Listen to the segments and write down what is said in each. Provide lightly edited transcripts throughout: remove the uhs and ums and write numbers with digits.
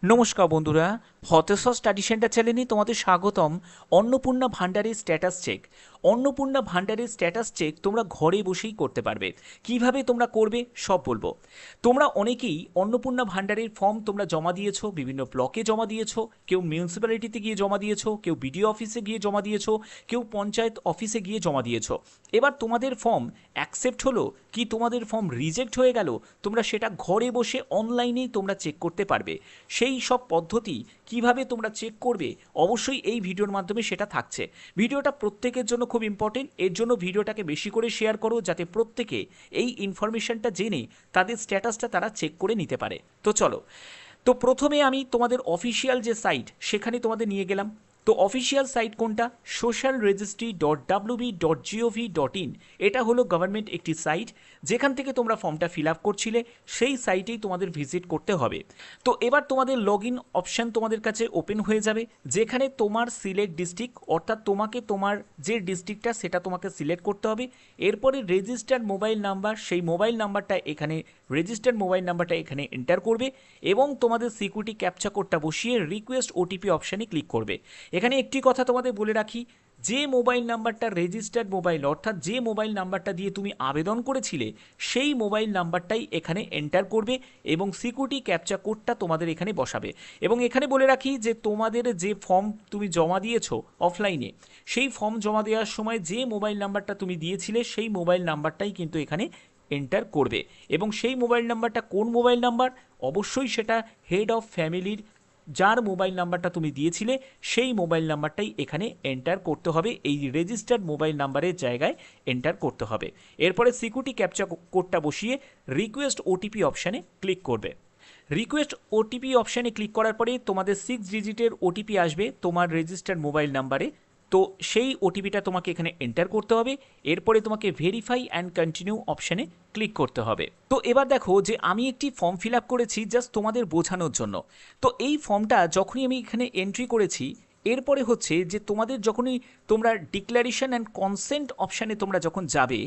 নমস্কার বন্ধুরা, হতেশ study centre চ্যানেলে তোমাদের স্বাগতম। অন্নপূর্ণা ভান্ডারের স্ট্যাটাস চেক। অন্নপূর্ণা ভান্ডারের স্ট্যাটাস চেক তোমরা ঘরে বসেই করতে পারবে। কিভাবে তোমরা করবে সব বলবো। তোমরা অনেকেই অন্নপূর্ণা ভান্ডারের ফর্ম তোমরা জমা দিয়েছো, বিভিন্ন ব্লকে জমা দিয়েছো, কেউ মিউনিসিপ্যালিটিতে গিয়ে জমা দিয়েছো, কেউ বিডিও অফিসে গিয়ে জমা দিয়েছো, কেউ পঞ্চায়েত অফিসে গিয়ে জমা দিয়েছো। এবার তোমাদের ফর্ম অ্যাকসেপ্ট হলো কি তোমাদের ফর্ম রিজেক্ট হয়ে গেল, তোমরা সেটা ঘরে বসে অনলাইনেই তোমরা চেক করতে পারবে। সেই সব পদ্ধতি কিভাবে তোমরা চেক করবে অবশ্যই এই ভিডিওর মাধ্যমে সেটা থাকছে। ভিডিওটা প্রত্যেকের জন্য খুব ইম্পর্টেন্ট, এর জন্য ভিডিওটাকে বেশি করে শেয়ার করো যাতে প্রত্যেকে এই ইনফরমেশনটা জেনে তাদের স্ট্যাটাসটা তারা চেক করে নিতে পারে। তো চলো, তো প্রথমে আমি তোমাদের অফিসিয়াল যে সাইট সেখানে তোমাদের নিয়ে গেলাম। তো অফিসিয়াল সাইট কোনটা? socialregistry.wb.gov.in। এটা হলো গভর্নমেন্ট একটি সাইট, যেখান থেকে তোমরা ফর্মটা ফিল আপ করছিলে সেই সাইটেই তোমাদের ভিজিট করতে হবে। তো এবার তোমাদের লগ ইন অপশান তোমাদের কাছে ওপেন হয়ে যাবে, যেখানে তোমার সিলেক্ট ডিস্ট্রিক্ট, অর্থাৎ তোমাকে তোমার যে ডিস্ট্রিক্টটা সেটা তোমাকে সিলেক্ট করতে হবে। এরপরে রেজিস্টার্ড মোবাইল নাম্বার, সেই মোবাইল নাম্বারটা এখানে রেজিস্টার্ড মোবাইল নাম্বারটা এখানে এন্টার করবে এবং তোমাদের সিকিউরিটি ক্যাপচা কোডটা বসিয়ে রিকোয়েস্ট ওটিপি অপশানে ক্লিক করবে। এখানে একটি কথা তোমাদের বলে রাখি, যে মোবাইল নাম্বারটা রেজিস্টার্ড মোবাইল, অর্থাৎ যে মোবাইল নাম্বারটা দিয়ে তুমি আবেদন করেছিলে সেই মোবাইল নাম্বারটাই এখানে এন্টার করবে এবং সিকিউরিটি ক্যাপচা কোডটা তোমাদের এখানে বসাবে। এবং এখানে বলে রাখি যে তোমাদের যে ফর্ম তুমি জমা দিয়েছো অফলাইনে, সেই ফর্ম জমা দেওয়ার সময় যে মোবাইল নাম্বারটা তুমি দিয়েছিলে সেই মোবাইল নাম্বারটাই কিন্তু এখানে এন্টার করবে। এবং সেই মোবাইল নাম্বারটা কোন মোবাইল নাম্বার? অবশ্যই সেটা হেড অফ ফ্যামিলির যার মোবাইল নাম্বারটা তুমি দিয়েছিলে সেই মোবাইল নাম্বারটাই এখানে এন্টার করতে হবে, এই রেজিস্টার্ড মোবাইল নাম্বারের জায়গায় এন্টার করতে হবে। এরপরে সিকিউরিটি ক্যাপচা কোডটা বসিয়ে রিকোয়েস্ট ওটিপি অপশানে ক্লিক করবে। রিকোয়েস্ট ওটিপি অপশানে ক্লিক করার পরে তোমাদের 6 ডিজিটের ওটিপি আসবে তোমার রেজিস্টার্ড মোবাইল নাম্বারে। তো সেই ওটিপিটা তোমাকে এখানে এন্টার করতে হবে। এরপরে তোমাকে ভেরিফাই অ্যান্ড কন্টিনিউ অপশানে ক্লিক করতে হবে। তো এবার দেখো যে আমি একটি ফর্ম ফিল আপ করেছি জাস্ট তোমাদের বোঝানোর জন্য। তো এই ফর্মটা যখনই আমি এখানে এন্ট্রি করেছি, এরপরে হচ্ছে যে তোমাদের যখনই তোমরা ডিক্লারেশন অ্যান্ড কনসেন্ট অপশানে তোমরা যখন যাবে,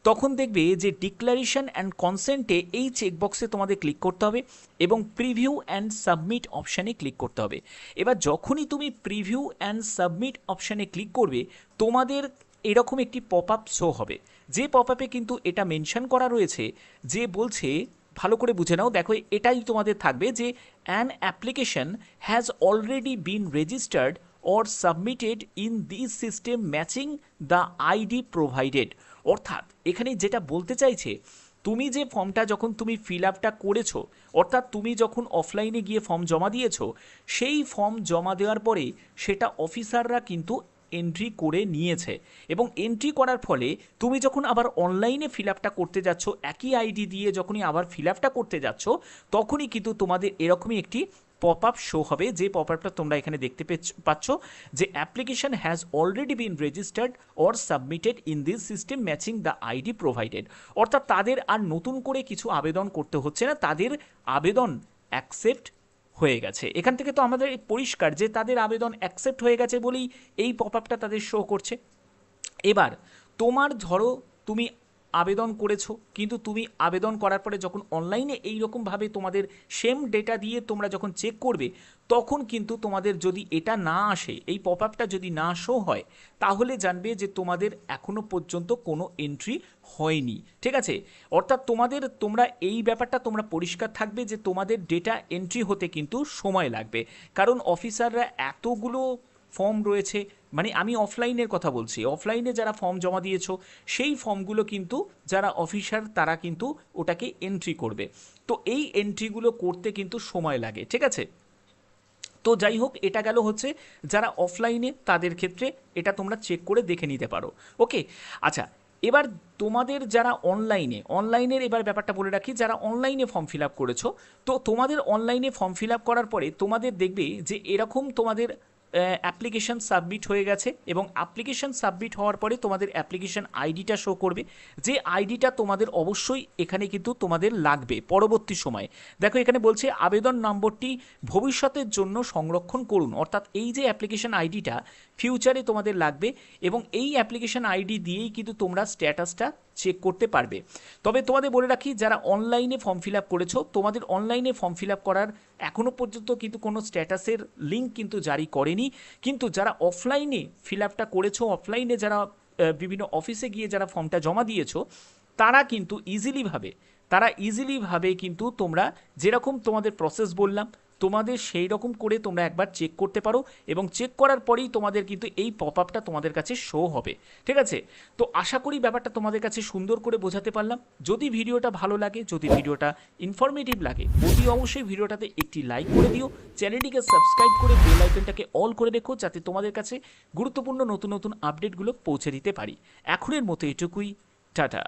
তখন দেখবে যে ডিক্লারেশন অ্যান্ড কনসেন্টে এই চেকবক্সে তোমাদের ক্লিক করতে হবে এবং প্রিভিউ অ্যান্ড সাবমিট অপশানে ক্লিক করতে হবে। এবার যখনই তুমি প্রিভিউ অ্যান্ড সাবমিট অপশানে ক্লিক করবে, তোমাদের এরকম একটি পপ আপ শো হবে, যে পপ আপে কিন্তু এটা মেনশন করা রয়েছে, যে বলছে ভালো করে বুঝে নাও। দেখো এটাই তোমাদের থাকবে যে an application has already been registered or submitted in this system matching the ID provided. অর্থাৎ এখানে যেটা বলতে চাইছে, তুমি যে ফর্মটা যখন তুমি ফিল আপটা করেছো, অর্থাৎ তুমি যখন অফলাইনে গিয়ে ফর্ম জমা দিয়েছো, সেই ফর্ম জমা দেওয়ার পরে সেটা অফিসাররা কিন্তু এন্ট্রি করে নিয়েছে এবং এন্ট্রি করার ফলে তুমি যখন আবার অনলাইনে ফিল আপটা করতে যাচ্ছ, একই আইডি দিয়ে যখনই আবার ফিল আপটা করতে যাচ্ছ, তখনই কিন্তু তোমাদের এরকমই একটি পপ আপ শো হবে, যে পপ আপটা তোমরা এখানে দেখতে পাচ্ছ, যে application has already been registered or submitted in this system matching the ID provided. অর্থাৎ তাদের আর নতুন করে কিছু আবেদন করতে হচ্ছে না, তাদের আবেদন অ্যাকসেপ্ট হয়ে গেছে। এখান থেকে তো আমাদের পরিষ্কার যে তাদের আবেদন অ্যাকসেপ্ট হয়ে গেছে বলেই এই পপ আপটা তাদের শো করছে। এবার তোমার ধরো তুমি আবেদন করেছো, কিন্তু তুমি আবেদন করার পরে যখন অনলাইনে এইরকমভাবে তোমাদের সেম ডেটা দিয়ে তোমরা যখন চেক করবে, তখন কিন্তু তোমাদের যদি এটা না আসে, এই পপ আপটা যদি না শো হয়, তাহলে জানবে যে তোমাদের এখনো পর্যন্ত কোনো এন্ট্রি হয়নি। ঠিক আছে? অর্থাৎ তোমরা এই ব্যাপারটা তোমরা পরিষ্কার থাকবে যে তোমাদের ডেটা এন্ট্রি হতে কিন্তু সময় লাগবে, কারণ অফিসাররা এতগুলো ফর্ম রয়েছে। মানে আমি অফলাইনের কথা বলছি, অফলাইনে যারা ফর্ম জমা দিয়েছো সেই ফর্মগুলো কিন্তু যারা অফিসার তারা কিন্তু ওটাকে এন্ট্রি করবে। তো এই এন্ট্রিগুলো করতে কিন্তু সময় লাগে। ঠিক আছে? তো যাই হোক, এটা গেল হচ্ছে যারা অফলাইনে তাদের ক্ষেত্রে এটা তোমরা চেক করে দেখে নিতে পারো। ওকে, আচ্ছা, এবার তোমাদের যারা অনলাইনের এবার ব্যাপারটা বলে রাখি, যারা অনলাইনে ফর্ম ফিল আপ করেছো, তো তোমাদের অনলাইনে ফর্ম ফিল আপ করার পরে তোমাদের দেখবে যে এরকম তোমাদের অ্যাপ্লিকেশন সাবমিট হয়ে গেছে এবং অ্যাপ্লিকেশন সাবমিট হওয়ার পরে তোমাদের অ্যাপ্লিকেশন আইডিটা শো করবে, যে আইডিটা তোমাদের অবশ্যই এখানে কিন্তু তোমাদের লাগবে পরবর্তী সময়ে। দেখো এখানে বলছে আবেদন নম্বরটি ভবিষ্যতের জন্য সংরক্ষণ করুন, অর্থাৎ এই যে অ্যাপ্লিকেশন আইডিটা ফিউচারে তোমাদের লাগবে, এবং এই অ্যাপ্লিকেশন আইডি দিয়েই কিন্তু তোমরা স্ট্যাটাসটা চেক করতে পারবে। তবে তোমাদের বলে রাখি, যারা অনলাইনে ফর্ম ফিল আপ করেছো, তোমাদের অনলাইনে ফর্ম ফিল আপ করার এখনও পর্যন্ত কিন্তু কোনো স্ট্যাটাসের লিঙ্ক কিন্তু জারি করেনি। কিন্তু যারা অফলাইনে ফিল আপটা করেছো, অফলাইনে যারা বিভিন্ন অফিসে গিয়ে যারা ফর্মটা জমা দিয়েছো, তারা কিন্তু ইজিলিভাবে কিন্তু তোমরা যেরকম তোমাদের প্রসেস বললাম, তোমাদের সেই রকম করে তোমরা একবার চেক করতে পারো, এবং চেক করার পরেই তোমাদের কিন্তু এই পপ আপটা তোমাদের কাছে শো হবে। ঠিক আছে? তো আশা করি ব্যাপারটা তোমাদের কাছে সুন্দর করে বোঝাতে পারলাম। যদি ভিডিওটা ভালো লাগে, যদি ভিডিওটা ইনফরমেটিভ লাগে, অতি অবশ্যই ভিডিওটাতে একটি লাইক করে দিও, চ্যানেলটিকে সাবস্ক্রাইব করে বেল আইকনটাকে অল করে রেখো, যাতে তোমাদের কাছে গুরুত্বপূর্ণ নতুন নতুন আপডেটগুলো পৌঁছে দিতে পারি। এখনের মতো এটুকুই, টাটা।